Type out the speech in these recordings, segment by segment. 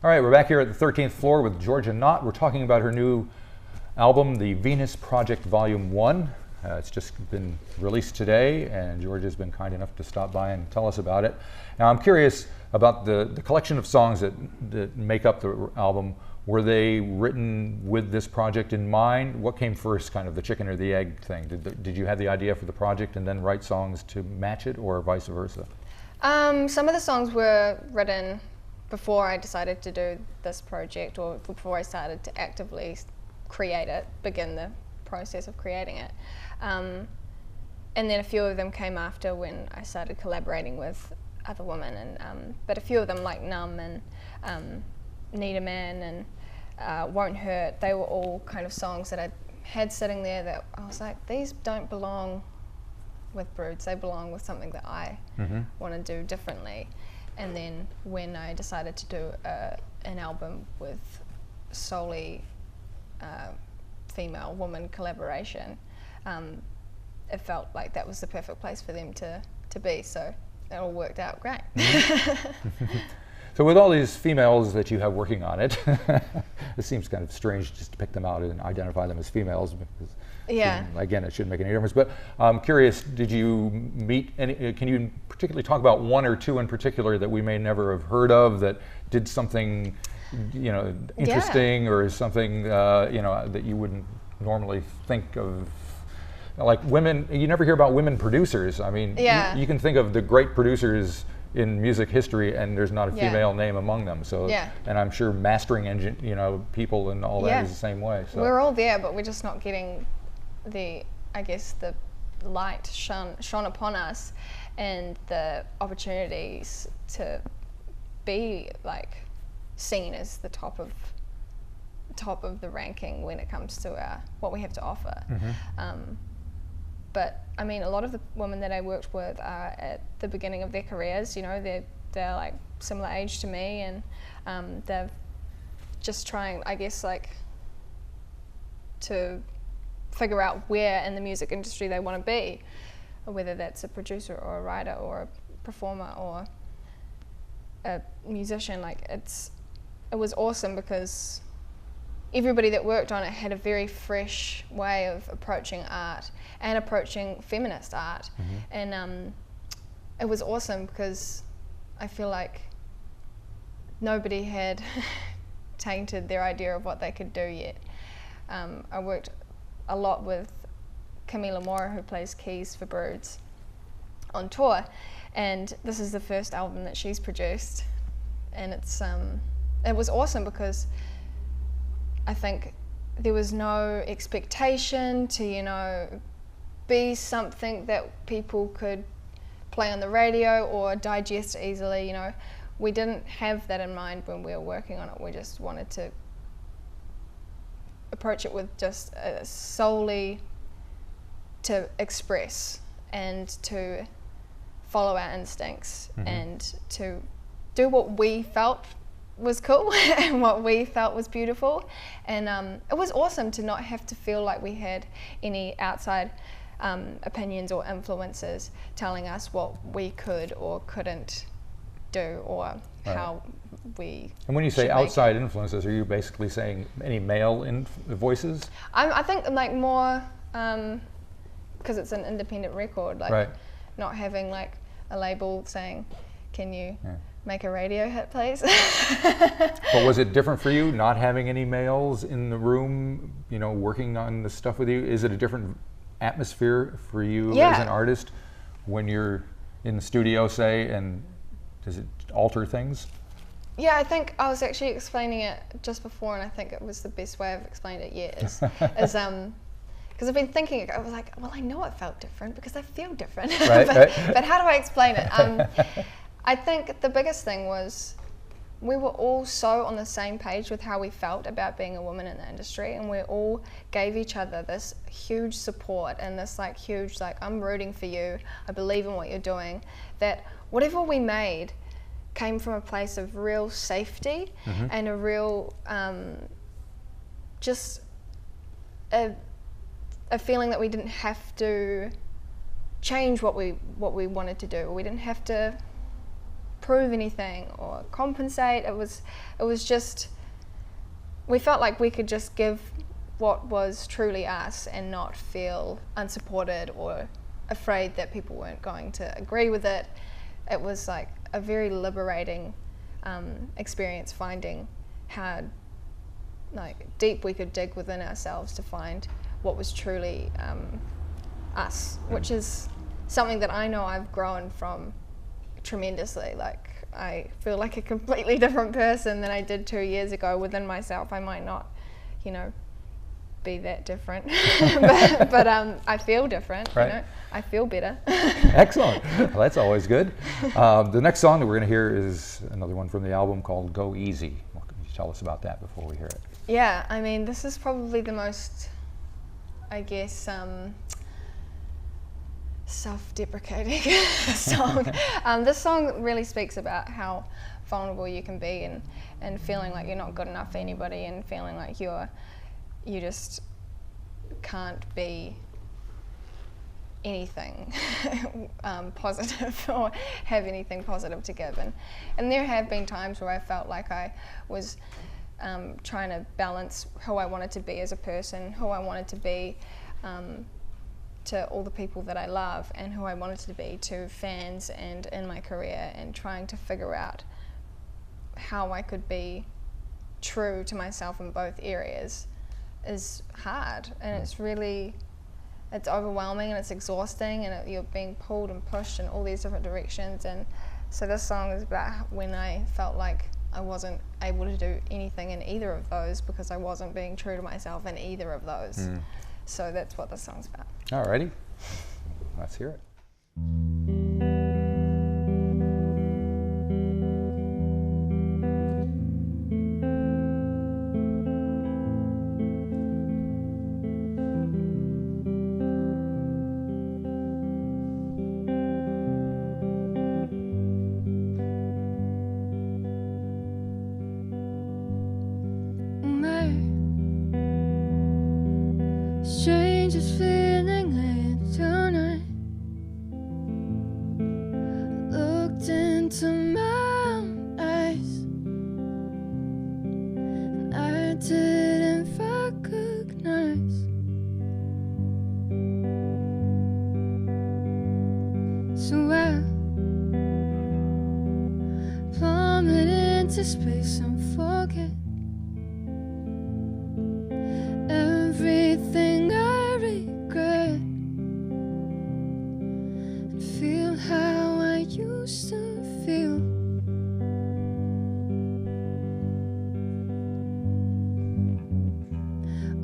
All right, we're back here at the 13th floor with Georgia Nott. We're talking about her new album, The Venus Project Volume 1. It's just been released today, and Georgia's been kind enough to stop by and tell us about it. Now, I'm curious about the collection of songs that make up the album. Were they written with this project in mind? What came first, kind of the chicken or the egg thing? Did you have the idea for the project and then write songs to match it, or vice versa? Some of the songs were written before I decided to do this project, or before I started to actively begin the process of creating it. And then a few of them came after, when I started collaborating with other women, and but a few of them, like Numb and Need a Man and Won't Hurt, they were all kind of songs that I had sitting there that I was like, these don't belong with Broods, they belong with something that I want to do differently. And then when I decided to do an album with solely female woman collaboration, it felt like that was the perfect place for them to be, so it all worked out great. So with all these females that you have working on it, it seems kind of strange just to pick them out and identify them as females, because again, it shouldn't make any difference. But I'm curious, did you meet any, can you particularly talk about one or two in particular that we may never have heard of, that did something, you know, interesting, or something, you know, that you wouldn't normally think of? Like women, you never hear about women producers. I mean, you can think of the great producers in music history, and there's not a female name among them. So, and I'm sure mastering engine, you know, people and all that is the same way. So we're all there, but we're just not getting the, I guess, the light shone upon us, and the opportunities to be like seen as the top of the ranking when it comes to what we have to offer. But I mean, a lot of the women that I worked with are at the beginning of their careers. You know, they're like similar age to me, and they're just trying, I guess, like to figure out where in the music industry they want to be, or whether that's a producer or a writer or a performer or a musician. Like it was awesome, because everybody that worked on it had a very fresh way of approaching art and approaching feminist art. And it was awesome, because I feel like nobody had tainted their idea of what they could do yet. I worked a lot with Camila Mora, who plays keys for Broods, on tour, and this is the first album that she's produced, and it was awesome, because I think there was no expectation to, you know, be something that people could play on the radio or digest easily. You know, we didn't have that in mind when we were working on it. We just wanted to approach it with just solely to express and to follow our instincts and to do what we felt was cool and what we felt was beautiful. And it was awesome to not have to feel like we had any outside opinions or influences telling us what we could or couldn't do, or how we. And when you say outside influences, are you basically saying any male voices? I think like more, because it's an independent record, like not having like a label saying, can you make a radio hit, please? But was it different for you not having any males in the room, you know, working on the stuff with you? Is it a different atmosphere for you as an artist when you're in the studio, say, and does it alter things? Yeah, I think I was actually explaining it just before, and I think it was the best way I've explained it yet, is because I've been thinking, I was like, well, I know it felt different because I feel different, but how do I explain it? I think the biggest thing was we were all so on the same page with how we felt about being a woman in the industry, and we all gave each other this huge support and this like huge, like, I'm rooting for you, I believe in what you're doing, that whatever we made came from a place of real safety and a real just a feeling that we didn't have to change what we wanted to do, or we didn't have to prove anything or compensate. It was just, we felt like we could just give what was truly us and not feel unsupported or afraid that people weren't going to agree with it. It was like a very liberating experience, finding how like deep we could dig within ourselves to find what was truly us, which is something that I know I've grown from tremendously. Like, I feel like a completely different person than I did 2 years ago within myself. I might not, be that different, but I feel different. Right. I feel better. Excellent. Well, that's always good. The next song that we're going to hear is another one from the album called Go Easy. What can you tell us about that before we hear it? Yeah, I mean, this is probably the most, I guess, self-deprecating song. This song really speaks about how vulnerable you can be, and feeling like you're not good enough for anybody, and feeling like you just can't be anything positive or have anything positive to give. And there have been times where I felt like I was trying to balance who I wanted to be as a person, who I wanted to be to all the people that I love, and who I wanted to be to fans and in my career, and trying to figure out how I could be true to myself in both areas is hard, and it's overwhelming, and it's exhausting, and you're being pulled and pushed in all these different directions. And so this song is about when I felt like I wasn't able to do anything in either of those because I wasn't being true to myself in either of those. So that's what the song's about. Alrighty, let's hear it. Strangest feeling late tonight. Looked into my own eyes, and I didn't recognize. So I plummeted into space and forget everything I regret, and feel how I used to feel.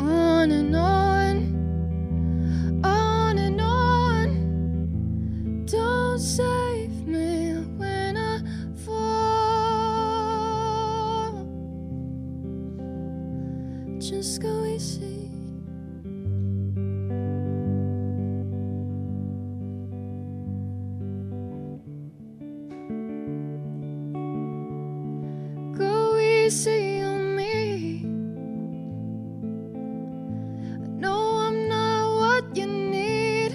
On and on, on and on. Don't save me when I fall. Just go easy. Go easy on me. I know I'm not what you need,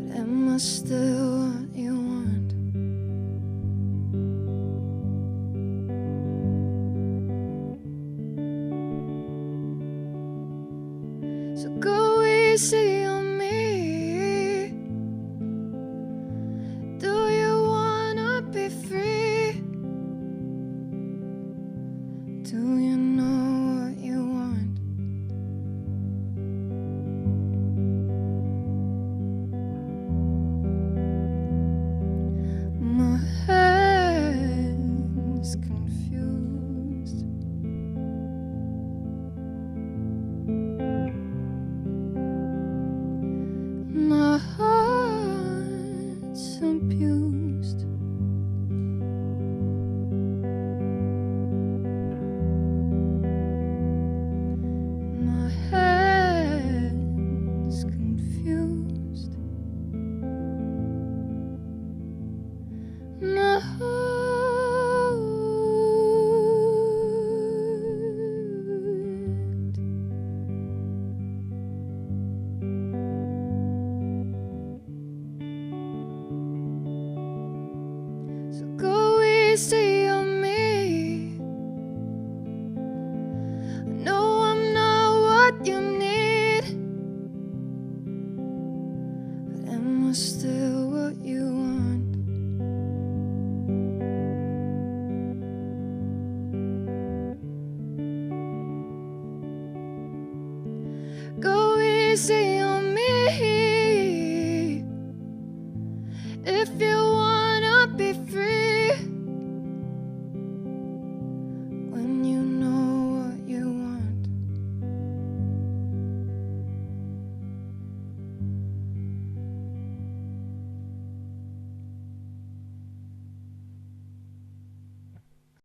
but am I still what you want? So go easy on me. Do you wanna be free? Do